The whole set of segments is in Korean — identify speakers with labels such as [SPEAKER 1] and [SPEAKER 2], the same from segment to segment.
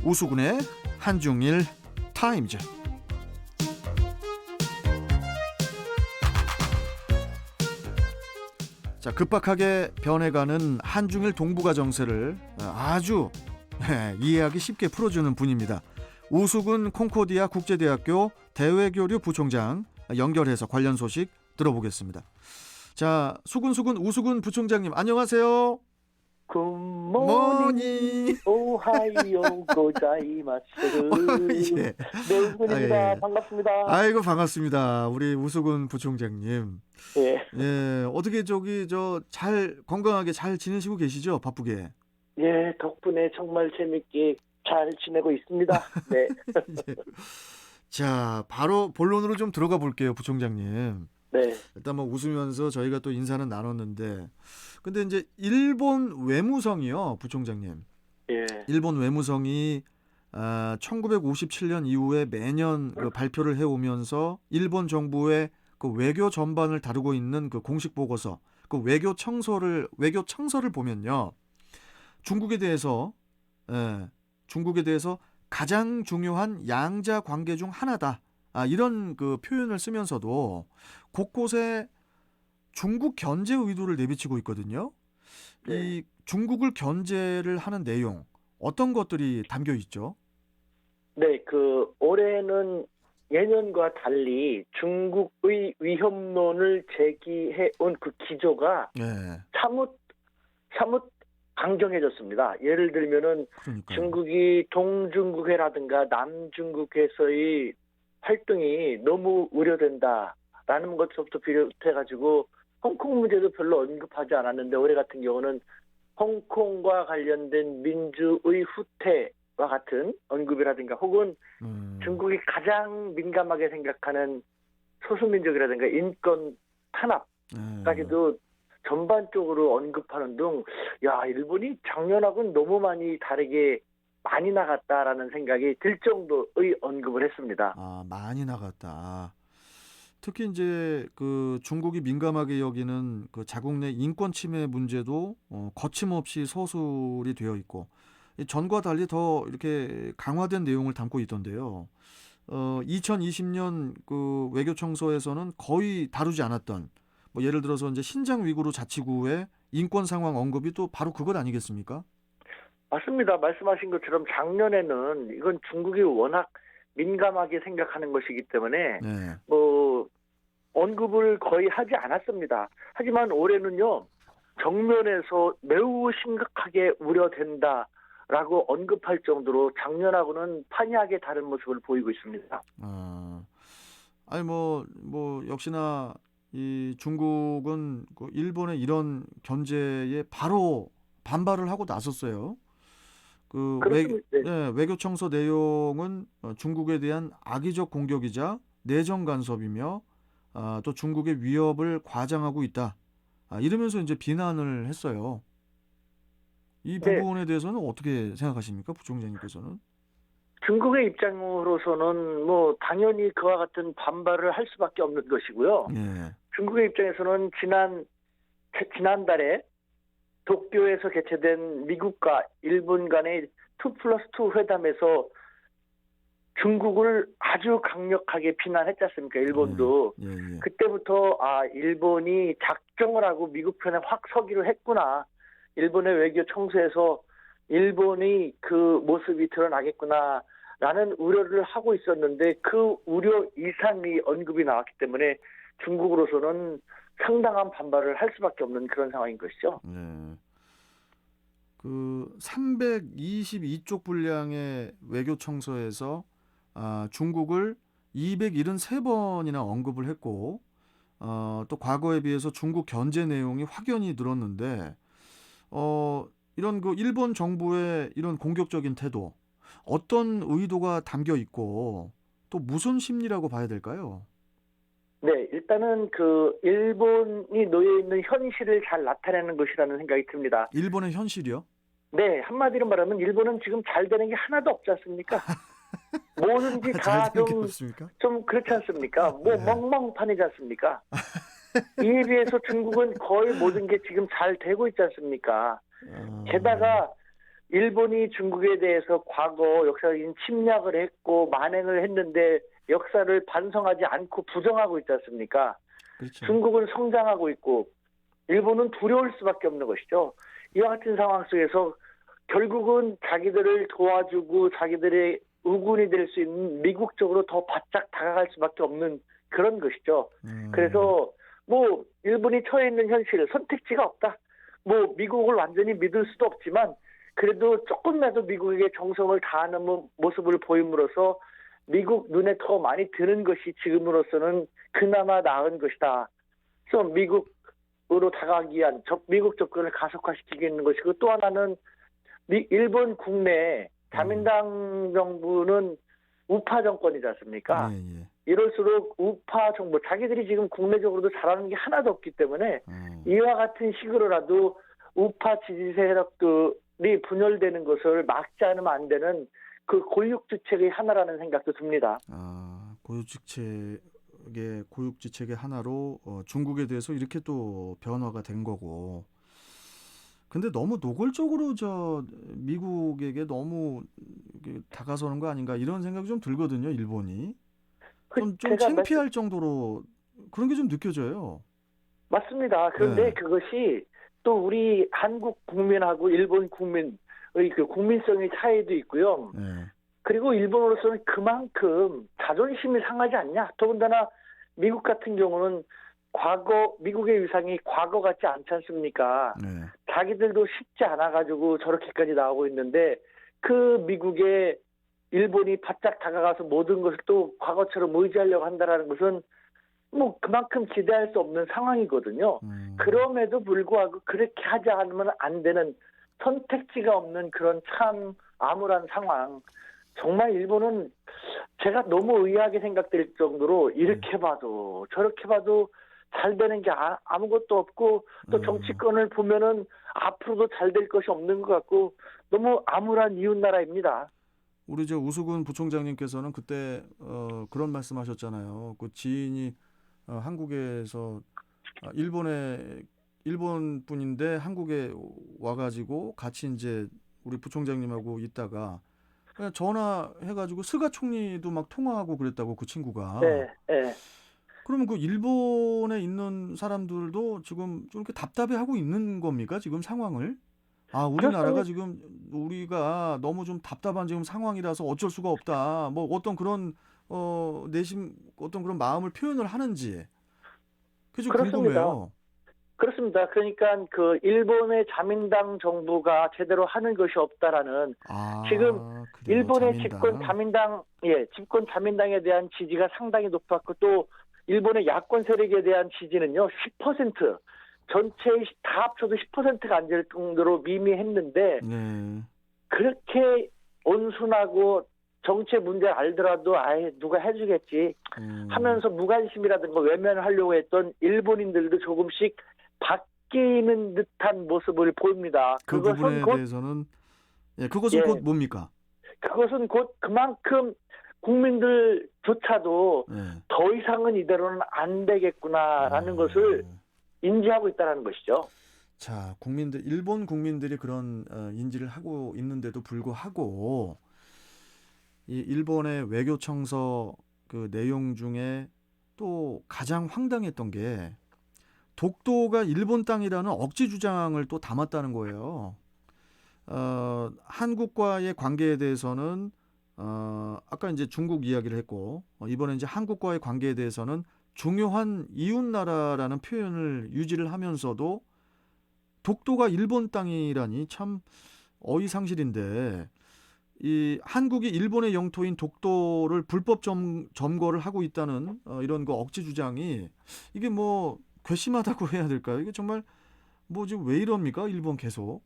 [SPEAKER 1] 우수근의 한중일 타임즈. 자, 급박하게 변해가는 한중일 동북아 정세를 아주 이해하기 쉽게 풀어주는 분입니다. 우수근 콩코디아 국제대학교 대외교류 부총장 연결해서 관련 소식 들어보겠습니다. 자, 우수근 부총장님 안녕하세요.
[SPEAKER 2] 굿모닝 오하이오 고자이마스.
[SPEAKER 1] 예.
[SPEAKER 2] 네, 우수근입니다.
[SPEAKER 1] 아, 예.
[SPEAKER 2] 반갑습니다.
[SPEAKER 1] 아이고 반갑습니다. 우리 우수근 부총장님.
[SPEAKER 2] 예,
[SPEAKER 1] 예, 어떻게 잘 건강하게 잘 지내시고 계시죠? 바쁘게.
[SPEAKER 2] 예, 덕분에 정말 재밌게 잘 지내고 있습니다. 네.
[SPEAKER 1] 예. 자, 바로 본론으로 좀 들어가 볼게요, 부총장님.
[SPEAKER 2] 네,
[SPEAKER 1] 일단 뭐 웃으면서 저희가 또 인사는 나눴는데, 근데 이제 일본 외무성이요, 부총장님.
[SPEAKER 2] 예,
[SPEAKER 1] 일본 외무성이 1957년 이후에 매년 그 발표를 해오면서 일본 정부의 그 외교 전반을 다루고 있는 그 공식 보고서, 그 외교 청서를 보면요, 중국에 대해서 가장 중요한 양자 관계 중 하나다. 이런 그 표현을 쓰면서도 곳곳에 중국 견제 의도를 내비치고 있거든요.
[SPEAKER 2] 네.
[SPEAKER 1] 이 중국을 견제를 하는 내용 어떤 것들이 담겨 있죠?
[SPEAKER 2] 네, 올해는 예년과 달리 중국의 위협론을 제기해온 그 기조가
[SPEAKER 1] 네,
[SPEAKER 2] 사뭇 강경해졌습니다. 예를 들면은
[SPEAKER 1] 그러니까요.
[SPEAKER 2] 중국이 동중국해라든가 남중국해에서의 활동이 너무 우려된다라는 것부터 비롯해가지고 홍콩 문제도 별로 언급하지 않았는데 올해 같은 경우는 홍콩과 관련된 민주의 후퇴와 같은 언급이라든가 혹은 중국이 가장 민감하게 생각하는 소수민족이라든가 인권 탄압까지도 전반적으로 언급하는 등, 일본이 작년하고는 너무 다르게 많이 나갔다라는 생각이 들 정도의 언급을 했습니다.
[SPEAKER 1] 많이 나갔다. 특히 이제 그 중국이 민감하게 여기는 그 자국 내 인권 침해 문제도 거침없이 서술이 되어 있고, 전과 달리 더 이렇게 강화된 내용을 담고 있던데요. 2020년 그 외교청서에서는 거의 다루지 않았던, 뭐 예를 들어서 이제 신장 위구르 자치구의 인권 상황 언급이 또 바로 그것 아니겠습니까?
[SPEAKER 2] 맞습니다. 말씀하신 것처럼 작년에는 이건 중국이 워낙 민감하게 생각하는 것이기 때문에
[SPEAKER 1] 네.
[SPEAKER 2] 언급을 거의 하지 않았습니다. 하지만 올해는요, 정면에서 매우 심각하게 우려된다라고 언급할 정도로 작년하고는 판이하게 다른 모습을 보이고 있습니다.
[SPEAKER 1] 역시나 이 중국은 그 일본의 이런 견제에 바로 반발을 하고 나섰어요. 외교청서 내용은 중국에 대한 악의적 공격이자 내정 간섭이며 또 중국의 위협을 과장하고 있다. 이러면서 이제 비난을 했어요. 이 부분에 대해서는 어떻게 생각하십니까, 부총장님께서는?
[SPEAKER 2] 중국의 입장으로서는 당연히 그와 같은 반발을 할 수밖에 없는 것이고요.
[SPEAKER 1] 예.
[SPEAKER 2] 중국의 입장에서는 지난달에 도쿄에서 개최된 미국과 일본 간의 2+2 회담에서 중국을 아주 강력하게 비난했지 않습니까? 일본도.
[SPEAKER 1] 예.
[SPEAKER 2] 그때부터 일본이 작정을 하고 미국 편에 확 서기로 했구나. 일본의 외교 청소에서 일본의 그 모습이 드러나겠구나 라는 우려를 하고 있었는데 그 우려 이상의 언급이 나왔기 때문에 중국으로서는 상당한 반발을 할 수밖에 없는 그런 상황인 것이죠.
[SPEAKER 1] 네. 그 322쪽 분량의 외교 청서에서 중국을 273번이나 언급을 했고, 또 과거에 비해서 중국 견제 내용이 확연히 늘었는데, 이런 그 일본 정부의 이런 공격적인 태도, 어떤 의도가 담겨 있고 또 무슨 심리라고 봐야 될까요?
[SPEAKER 2] 네, 일단은 일본이 놓여 있는 현실을 잘 나타내는 것이라는 생각이 듭니다.
[SPEAKER 1] 일본의 현실이요?
[SPEAKER 2] 네, 한마디로 말하면 일본은 지금 잘 되는 게 하나도 없지 않습니까? 뭐든지 다 좀 그렇지 않습니까? 멍멍판이지 않습니까? 이에 비해서 중국은 거의 모든 게 지금 잘 되고 있지 않습니까? 게다가 일본이 중국에 대해서 과거 역사적인 침략을 했고 만행을 했는데 역사를 반성하지 않고 부정하고 있지 않습니까?
[SPEAKER 1] 그렇죠.
[SPEAKER 2] 중국은 성장하고 있고 일본은 두려울 수밖에 없는 것이죠. 이와 같은 상황 속에서 결국은 자기들을 도와주고 자기들의 우군이 될 수 있는 미국 쪽으로 더 바짝 다가갈 수밖에 없는 그런 것이죠. 그래서 뭐 일본이 처해 있는 현실, 선택지가 없다. 뭐 미국을 완전히 믿을 수도 없지만 그래도 조금이라도 미국에게 정성을 다하는 모습을 보임으로써 미국 눈에 더 많이 드는 것이 지금으로서는 그나마 나은 것이다. 그래서 미국으로 다가가기 위한 미국 접근을 가속화시키고 있는 것이고 또 하나는 일본 국내 자민당 정부는 우파 정권이지 않습니까?
[SPEAKER 1] 예, 예.
[SPEAKER 2] 이럴수록 우파 정부, 자기들이 지금 국내적으로도 잘하는 게 하나도 없기 때문에 이와 같은 식으로라도 우파 지지 세력들이 분열되는 것을 막지 않으면 안 되는 그 고육지책의 하나라는 생각도 듭니다.
[SPEAKER 1] 고육지책의 하나로 중국에 대해서 이렇게 또 변화가 된 거고. 근데 너무 노골적으로 미국에게 너무 다가서는 거 아닌가 이런 생각이 좀 들거든요. 일본이 좀 창피할 정도로 그런 게 좀 느껴져요.
[SPEAKER 2] 맞습니다. 그런데
[SPEAKER 1] 네.
[SPEAKER 2] 그것이 또 우리 한국 국민하고 일본 국민의 그 국민성의 차이도 있고요.
[SPEAKER 1] 네.
[SPEAKER 2] 그리고 일본으로서는 그만큼 자존심이 상하지 않냐. 더군다나 미국 같은 경우는 미국의 위상이 과거 같지 않지 않습니까?
[SPEAKER 1] 네.
[SPEAKER 2] 자기들도 쉽지 않아가지고 저렇게까지 나오고 있는데 그 미국에 일본이 바짝 다가가서 모든 것을 또 과거처럼 의지하려고 한다는 것은 뭐 그만큼 기대할 수 없는 상황이거든요. 그럼에도 불구하고 그렇게 하지 않으면 안 되는 선택지가 없는 그런 참 암울한 상황. 정말 일본은 제가 너무 의아하게 생각될 정도로 이렇게 봐도 저렇게 봐도 잘 되는 게 아무것도 없고 또 정치권을 보면은 앞으로도 잘 될 것이 없는 것 같고 너무 암울한 이웃나라입니다.
[SPEAKER 1] 우리 우수근 부총장님께서는 그때 그런 말씀하셨잖아요. 그 지인이 한국에서 일본 분인데 한국에 와가지고 같이 이제 우리 부총장님하고 있다가 그냥 전화해가지고 스가 총리도 막 통화하고 그랬다고 그 친구가.
[SPEAKER 2] 네, 네.
[SPEAKER 1] 그러면 그 일본에 있는 사람들도 지금 좀 이렇게 답답해하고 있는 겁니까? 지금 상황을? 우리나라가 지금 우리가 너무 좀 답답한 지금 상황이라서 어쩔 수가 없다. 뭐 어떤 그런 내심 어떤 그런 마음을 표현을 하는지 그게 좀
[SPEAKER 2] 그렇습니다.
[SPEAKER 1] 궁금해요.
[SPEAKER 2] 그렇습니다. 그러니까 그 일본의 자민당 정부가 제대로 하는 것이 없다라는 지금
[SPEAKER 1] 그래요.
[SPEAKER 2] 일본의
[SPEAKER 1] 자민당.
[SPEAKER 2] 집권 자민당에 대한 지지가 상당히 높았고 또 일본의 야권 세력에 대한 지지는요 10% 전체의 다 합쳐도 10%가 안 될 정도로 미미했는데
[SPEAKER 1] 네.
[SPEAKER 2] 그렇게 온순하고 정치 문제를 알더라도 누가 해주겠지 하면서 무관심이라든가 외면을 하려고 했던 일본인들도 조금씩 바뀌는 듯한 모습을 보입니다.
[SPEAKER 1] 그 부분에 대해서는 그것은 곧 뭡니까?
[SPEAKER 2] 그것은 곧 그만큼 국민들조차도 더 이상은 이대로는 안 되겠구나라는 것을 인지하고 있다는 것이죠.
[SPEAKER 1] 자, 일본 국민들이 그런 인지를 하고 있는데도 불구하고 이 일본의 외교청서 그 내용 중에 또 가장 황당했던 게 독도가 일본 땅이라는 억지 주장을 또 담았다는 거예요. 한국과의 관계에 대해서는 아까 이제 중국 이야기를 했고 이번에 이제 한국과의 관계에 대해서는 중요한 이웃 나라라는 표현을 유지를 하면서도 독도가 일본 땅이라니 참 어이상실인데 이 한국이 일본의 영토인 독도를 불법 점거를 하고 있다는 이런 거 억지 주장이 이게 뭐 괘씸하다고 해야 될까요? 이게 정말 뭐 지금 왜 이럽니까? 일본 계속.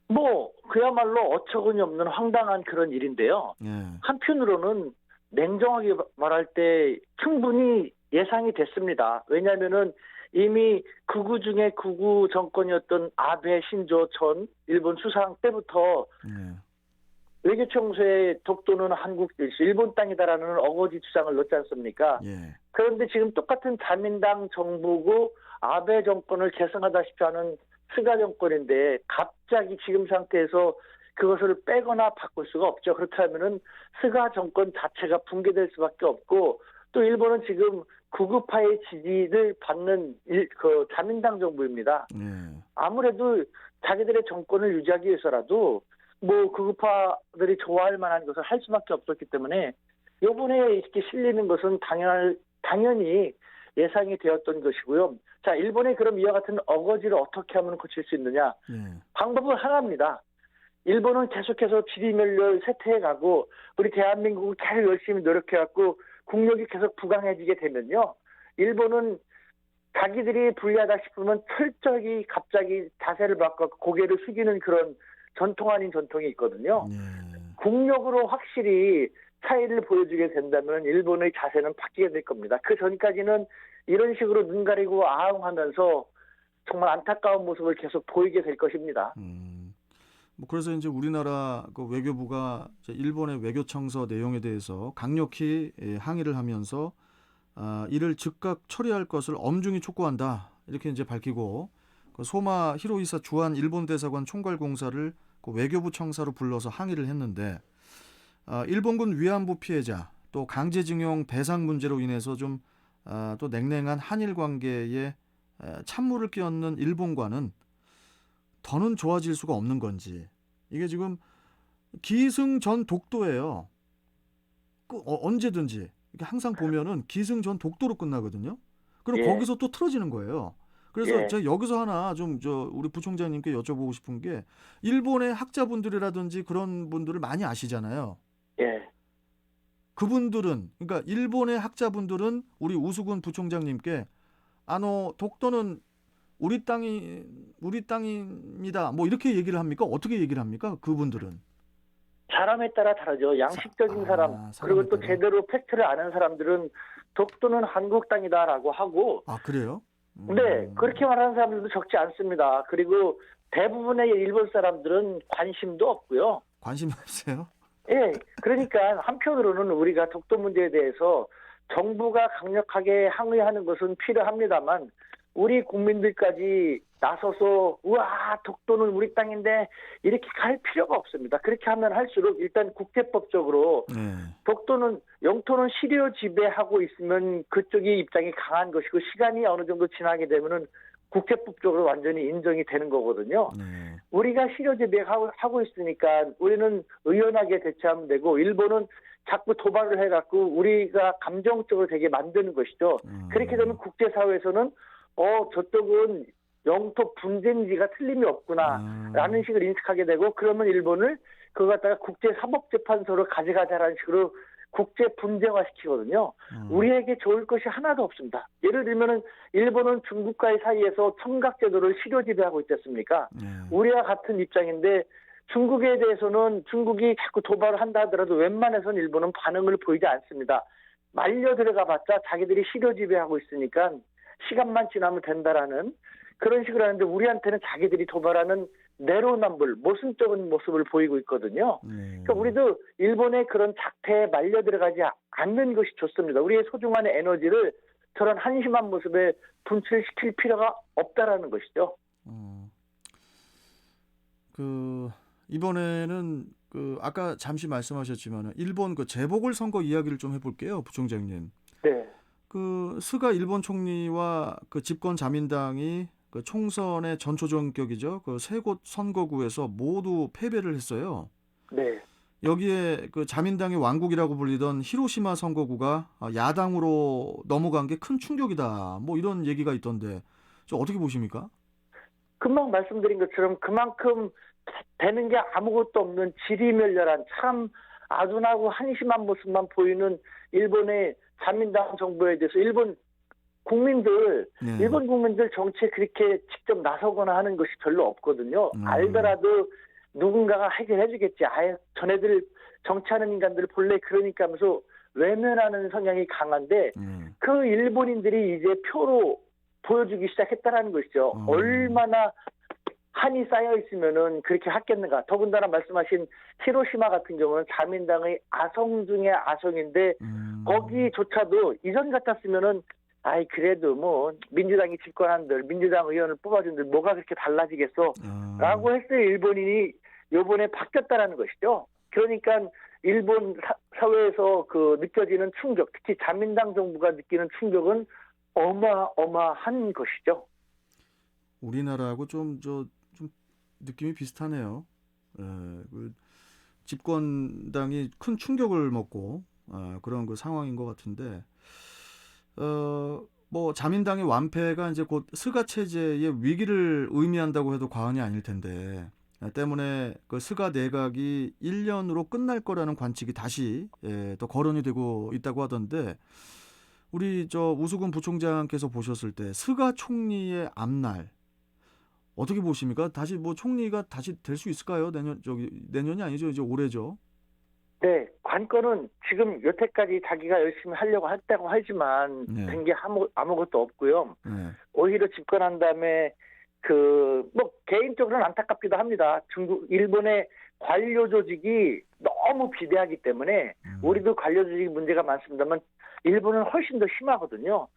[SPEAKER 2] 뭐 그야말로 어처구니 없는 황당한 그런 일인데요. 한편으로는 냉정하게 말할 때 충분히 예상이 됐습니다. 왜냐하면은 이미 극우 중에 극우 정권이었던 아베 신조 전 일본 수상 때부터 외교청소에 독도는 일본 땅이다라는 어거지 주장을 넣지 않습니까? 그런데 지금 똑같은 자민당 정부고 아베 정권을 계승하다시피 하는 스가 정권인데 갑자기 지금 상태에서 그것을 빼거나 바꿀 수가 없죠. 그렇다면은 스가 정권 자체가 붕괴될 수밖에 없고, 또 일본은 지금 구급파의 지지를 받는 그 자민당 정부입니다.
[SPEAKER 1] 예.
[SPEAKER 2] 아무래도 자기들의 정권을 유지하기 위해서라도 뭐 극우파들이 좋아할 만한 것을 할 수밖에 없었기 때문에 이번에 이렇게 실리는 것은 당연히 예상이 되었던 것이고요. 자, 일본의 그럼 이와 같은 어거지를 어떻게 하면 고칠 수 있느냐?
[SPEAKER 1] 예.
[SPEAKER 2] 방법은 하나입니다. 일본은 계속해서 지리멸렬 쇠퇴해가고 우리 대한민국은 계속 열심히 노력해갖고 국력이 계속 부강해지게 되면요. 일본은 자기들이 불리하다 싶으면 철저히 갑자기 자세를 바꿔 고개를 숙이는 그런 전통 아닌 전통이 있거든요.
[SPEAKER 1] 예.
[SPEAKER 2] 국력으로 확실히 차이를 보여주게 된다면 일본의 자세는 바뀌게 될 겁니다. 그 전까지는 이런 식으로 눈 가리고 아웅하면서 정말 안타까운 모습을 계속 보이게 될 것입니다.
[SPEAKER 1] 뭐 그래서 이제 우리나라 그 외교부가 이제 일본의 외교 청서 내용에 대해서 강력히 항의를 하면서 이를 즉각 처리할 것을 엄중히 촉구한다. 이렇게 이제 밝히고 그 소마 히로이사 주한 일본 대사관 총괄 공사를 그 외교부 청사로 불러서 항의를 했는데 일본군 위안부 피해자 또 강제징용 배상 문제로 인해서 좀 또 냉랭한 한일 관계에 찬물을 끼얹는 일본과는 더는 좋아질 수가 없는 건지 이게 지금 기승전 독도예요. 언제든지 이게 항상 보면은 기승전 독도로 끝나거든요. 그럼
[SPEAKER 2] 예.
[SPEAKER 1] 거기서 또 틀어지는 거예요. 그래서
[SPEAKER 2] 예.
[SPEAKER 1] 제가 여기서 하나 좀 우리 부총장님께 여쭤보고 싶은 게 일본의 학자분들이라든지 그런 분들을 많이 아시잖아요.
[SPEAKER 2] 예.
[SPEAKER 1] 그분들은 그러니까 일본의 학자분들은 우리 우수근 부총장님께 독도는 우리 땅입니다. 뭐 이렇게 얘기를 합니까? 어떻게 얘기를 합니까? 그분들은
[SPEAKER 2] 사람에 따라 다르죠. 양식적인 사람, 그리고 또
[SPEAKER 1] 따라.
[SPEAKER 2] 제대로 팩트를 아는 사람들은 독도는 한국 땅이다라고 하고,
[SPEAKER 1] 그래요?
[SPEAKER 2] 네, 그렇게 말하는 사람들도 적지 않습니다. 그리고 대부분의 일본 사람들은 관심도 없고요.
[SPEAKER 1] 관심 없어요?
[SPEAKER 2] 예, 그러니까 한편으로는 우리가 독도 문제에 대해서 정부가 강력하게 항의하는 것은 필요합니다만 우리 국민들까지 나서서 우와 독도는 우리 땅인데 이렇게 갈 필요가 없습니다. 그렇게 하면 할수록 일단 국제법적으로
[SPEAKER 1] 네.
[SPEAKER 2] 독도는 영토는 시료 지배하고 있으면 그쪽이 입장이 강한 것이고 시간이 어느 정도 지나게 되면은 국제법적으로 완전히 인정이 되는 거거든요.
[SPEAKER 1] 네.
[SPEAKER 2] 우리가 시료 지배하고 있으니까 우리는 의연하게 대처하면 되고 일본은 자꾸 도발을 해갖고 우리가 감정적으로 되게 만드는 것이죠. 그렇게 되면 국제사회에서는 저쪽은 영토 분쟁지가 틀림이 없구나라는 식으로 인식하게 되고 그러면 일본을 그거 갖다가 국제사법재판소로 가져가자라는 식으로 국제 분쟁화시키거든요. 우리에게 좋을 것이 하나도 없습니다. 예를 들면은 일본은 중국과의 사이에서 청각제도를 실효 지배하고 있지 않습니까? 우리와 같은 입장인데 중국에 대해서는 중국이 자꾸 도발을 한다 하더라도 웬만해서는 일본은 반응을 보이지 않습니다. 말려 들어가봤자 자기들이 실효 지배하고 있으니까 시간만 지나면 된다라는 그런 식으로 하는데 우리한테는 자기들이 도발하는 내로남불, 모순적인 모습을 보이고 있거든요. 그러니까 우리도 일본의 그런 작태에 말려 들어가지 않는 것이 좋습니다. 우리의 소중한 에너지를 저런 한심한 모습에 분출시킬 필요가 없다라는 것이죠.
[SPEAKER 1] 이번에는 아까 잠시 말씀하셨지만 일본 재보궐선거 이야기를 좀 해볼게요, 부총장님.
[SPEAKER 2] 네.
[SPEAKER 1] 스가 일본 총리와 집권 자민당이 총선의 전초전격이죠. 세 곳 선거구에서 모두 패배를 했어요.
[SPEAKER 2] 네.
[SPEAKER 1] 여기에 자민당의 왕국이라고 불리던 히로시마 선거구가 야당으로 넘어간 게 큰 충격이다. 뭐 이런 얘기가 있던데, 어떻게 보십니까?
[SPEAKER 2] 금방 말씀드린 것처럼 그만큼 되는 게 아무것도 없는 지리멸렬한 참 아둔하고 한심한 모습만 보이는 일본의 자민당 정부에 대해서 일본 국민들 정치에 그렇게 직접 나서거나 하는 것이 별로 없거든요. 알더라도 누군가가 해결해 주겠지. 전애들 정치하는 인간들 본래 그러니까 하면서 외면하는 성향이 강한데 그 일본인들이 이제 표로 보여주기 시작했다는 것이죠. 얼마나 한이 쌓여 있으면은 그렇게 하겠는가. 더군다나 말씀하신 히로시마 같은 경우는 자민당의 아성 중에 아성인데 거기조차도 이전 같았으면은 그래도 뭐 민주당이 집권한들 민주당 의원을 뽑아준들 뭐가 그렇게 달라지겠어 라고 했어요. 일본인이 요번에 바뀌었다라는 것이죠. 그러니까 일본 사회에서 그 느껴지는 충격, 특히 자민당 정부가 느끼는 충격은 어마어마한 것이죠.
[SPEAKER 1] 우리나라하고 좀 느낌이 비슷하네요. 예, 그 집권당이 큰 충격을 먹고 그런 그 상황인 것 같은데 뭐 자민당의 완패가 이제 곧 스가 체제의 위기를 의미한다고 해도 과언이 아닐 텐데 때문에 그 스가 내각이 1년으로 끝날 거라는 관측이 다시 또 거론이 되고 있다고 하던데 우리 저 우수근 부총장께서 보셨을 때 스가 총리의 앞날 어떻게 보십니까? 다시 뭐 총리가 다시 될 수 있을까요? 내년이 아니죠. 이제 올해죠.
[SPEAKER 2] 네, 관건은 지금 여태까지 자기가 열심히 하려고 했다고 하지만
[SPEAKER 1] 네.
[SPEAKER 2] 된 게 아무것도 없고요.
[SPEAKER 1] 네.
[SPEAKER 2] 오히려 집권한 다음에 뭐 개인적으로는 안타깝기도 합니다. 일본의 관료 조직이 너무 비대하기 때문에 우리도 관료 조직 문제가 많습니다만 일본은 훨씬 더 심하거든요.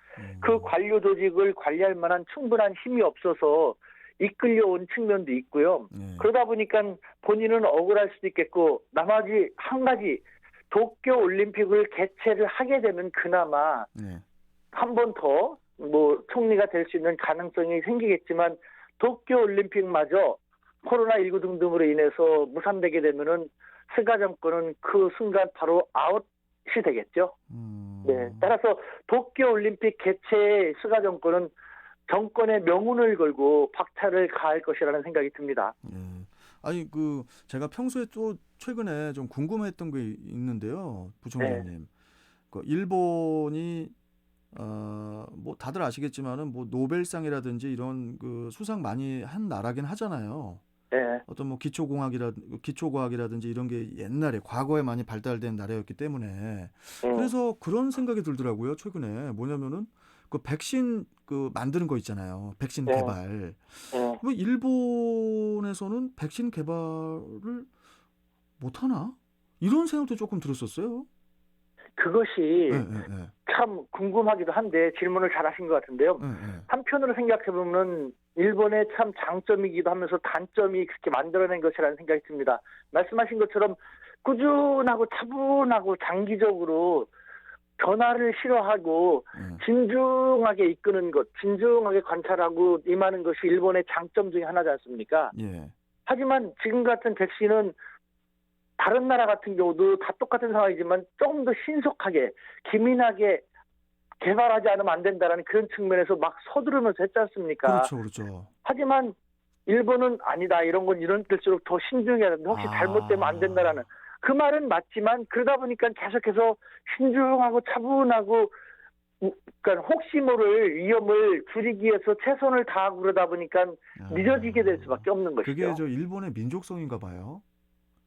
[SPEAKER 2] 그 관료 조직을 관리할 만한 충분한 힘이 없어서 이끌려온 측면도 있고요. 그러다 보니까 본인은 억울할 수도 있겠고 나머지 한 가지 도쿄 올림픽을 개최를 하게 되면 그나마 한 번 더 뭐 총리가 될 수 있는 가능성이 생기겠지만 도쿄 올림픽마저 코로나19 등등으로 인해서 무산되게 되면은 스가 정권은 그 순간 바로 아웃이 되겠죠. 네, 따라서 도쿄 올림픽 개최의 스가 정권은 정권의 명운을 걸고 박차를 가할 것이라는 생각이 듭니다.
[SPEAKER 1] 아니 그 제가 평소에 또 최근에 좀 궁금했던 게 있는데요, 부총장님. 그 일본이 뭐 다들 아시겠지만은 뭐 노벨상이라든지 이런 그 수상 많이 한 나라긴 하잖아요.
[SPEAKER 2] 네.
[SPEAKER 1] 어떤 뭐 기초과학이라든지 이런 게 옛날에 과거에 많이 발달된 나라였기 때문에 그래서 그런 생각이 들더라고요. 최근에 뭐냐면은 그 백신 그 만드는 거 있잖아요. 백신 개발. 왜 일본에서는 백신 개발을 못 하나? 이런 생각도 조금 들었었어요.
[SPEAKER 2] 그것이 참 궁금하기도 한데 질문을 잘하신 것 같은데요. 한편으로 생각해보면 일본의 참 장점이기도 하면서 단점이 그렇게 만들어낸 것이라는 생각이 듭니다. 말씀하신 것처럼 꾸준하고 차분하고 장기적으로 변화를 싫어하고 진중하게 이끄는 것, 진중하게 관찰하고 임하는 것이 일본의 장점 중에 하나지 않습니까? 하지만 지금 같은 백신은 다른 나라 같은 경우도 다 똑같은 상황이지만 조금 더 신속하게 기민하게 개발하지 않으면 안 된다라는 그런 측면에서 막 서두르면서 했지 않습니까?
[SPEAKER 1] 그렇죠.
[SPEAKER 2] 하지만 일본은 아니다. 이런 건 이런 때일수록 더 신중해야 된다. 혹시 잘못되면 안 된다라는 그 말은 맞지만 그러다 보니까 계속해서 신중하고 차분하고 그러니까 혹시 모를 위험을 줄이기 위해서 최선을 다하고 그러다 보니까 늦어지게 될 수밖에 없는 것이죠.
[SPEAKER 1] 그게 저 일본의 민족성인가 봐요.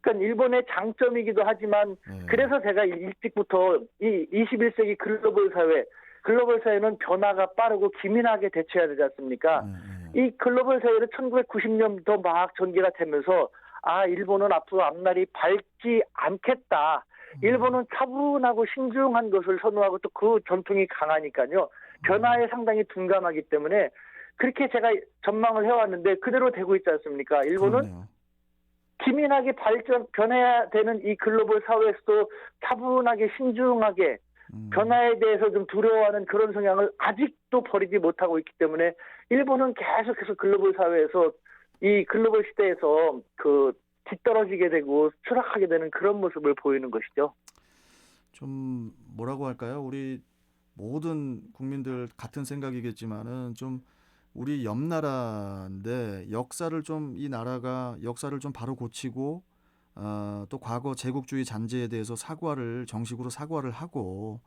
[SPEAKER 2] 그러니까 일본의 장점이기도 하지만 그래서 제가 일찍부터 이 21세기 글로벌 사회는 변화가 빠르고 기민하게 대처해야 되지 않습니까? 이 글로벌 사회는 1990년부터 막 전개가 되면서 일본은 앞으로 앞날이 밝지 않겠다. 일본은 차분하고 신중한 것을 선호하고 또 그 전통이 강하니까요. 변화에 상당히 둔감하기 때문에 그렇게 제가 전망을 해왔는데 그대로 되고 있지 않습니까? 일본은 기민하게 변해야 되는 이 글로벌 사회에서도 차분하게 신중하게 변화에 대해서 좀 두려워하는 그런 성향을 아직도 버리지 못하고 있기 때문에 일본은 계속해서 글로벌 사회에서 이 글로벌 시대에서 그 뒤떨어지게 되고 추락하게 되는 그런 모습을 보이는 것이죠.
[SPEAKER 1] 좀 뭐라고 할까요? 우리 모든 국민들 같은 생각이겠지만은 좀 우리 옆 나라인데 이 나라가 역사를 좀 바로 고치고 또 과거 제국주의 잔재에 대해서 정식으로 사과를 하고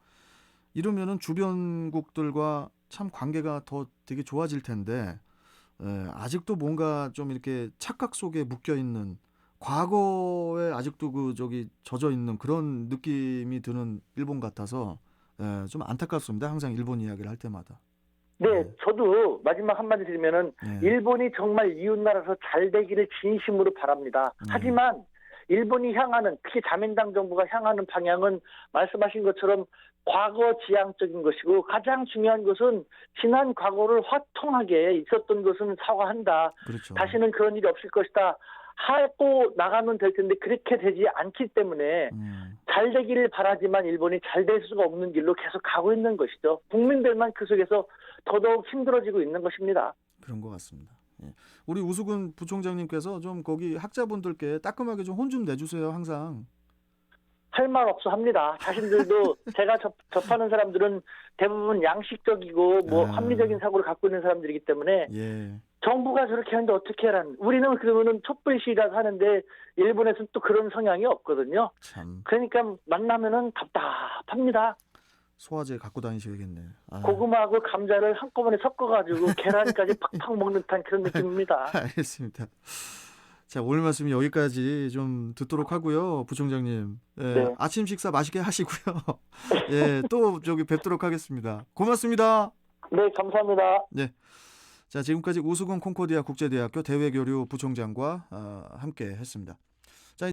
[SPEAKER 1] 이러면은 주변국들과 참 관계가 더 되게 좋아질 텐데 아직도 뭔가 좀 이렇게 착각 속에 묶여 있는 과거에 아직도 젖어 있는 그런 느낌이 드는 일본 같아서 좀 안타깝습니다. 항상 일본 이야기를 할 때마다.
[SPEAKER 2] 네, 저도 마지막 한마디 드리면은 일본이 정말 이웃나라에서 잘 되기를 진심으로 바랍니다. 하지만 일본이 향하는 특히 자민당 정부가 향하는 방향은 말씀하신 것처럼 과거 지향적인 것이고 가장 중요한 것은 지난 과거를 화통하게 있었던 것은 사과한다.
[SPEAKER 1] 그렇죠.
[SPEAKER 2] 다시는 그런 일이 없을 것이다. 하고 나가면 될 텐데 그렇게 되지 않기 때문에 잘 되기를 바라지만 일본이 잘 될 수가 없는 길로 계속 가고 있는 것이죠. 국민들만 그 속에서 더더욱 힘들어지고 있는 것입니다.
[SPEAKER 1] 그런 것 같습니다. 예. 우리 우수근 부총장님께서 좀 거기 학자분들께 따끔하게 좀 혼 좀 내주세요. 항상.
[SPEAKER 2] 할 말 없어 합니다. 자신들도 제가 접하는 사람들은 대부분 양식적이고 합리적인 사고를 갖고 있는 사람들이기 때문에
[SPEAKER 1] 예.
[SPEAKER 2] 정부가 저렇게 하는데 어떻게 해라는. 우리는 그러면은 촛불 시위라고 하는데 일본에서는 또 그런 성향이 없거든요.
[SPEAKER 1] 참
[SPEAKER 2] 그러니까 만나면은 답답합니다.
[SPEAKER 1] 소화제 갖고 다니셔야겠네. 아.
[SPEAKER 2] 고구마하고 감자를 한꺼번에 섞어가지고 계란까지 팍팍 먹는 듯한 그런 느낌입니다.
[SPEAKER 1] 알겠습니다. 자, 오늘 말씀 여기까지 좀 듣도록 하고요, 부총장님. 예,
[SPEAKER 2] 네.
[SPEAKER 1] 아침 식사 맛있게 하시고요. 예, 또 저기 뵙도록 하겠습니다. 고맙습니다.
[SPEAKER 2] 네, 감사합니다.
[SPEAKER 1] 네. 자, 지금까지 우수근 콩코디아 국제대학교 대외교류 부총장과 함께 했습니다.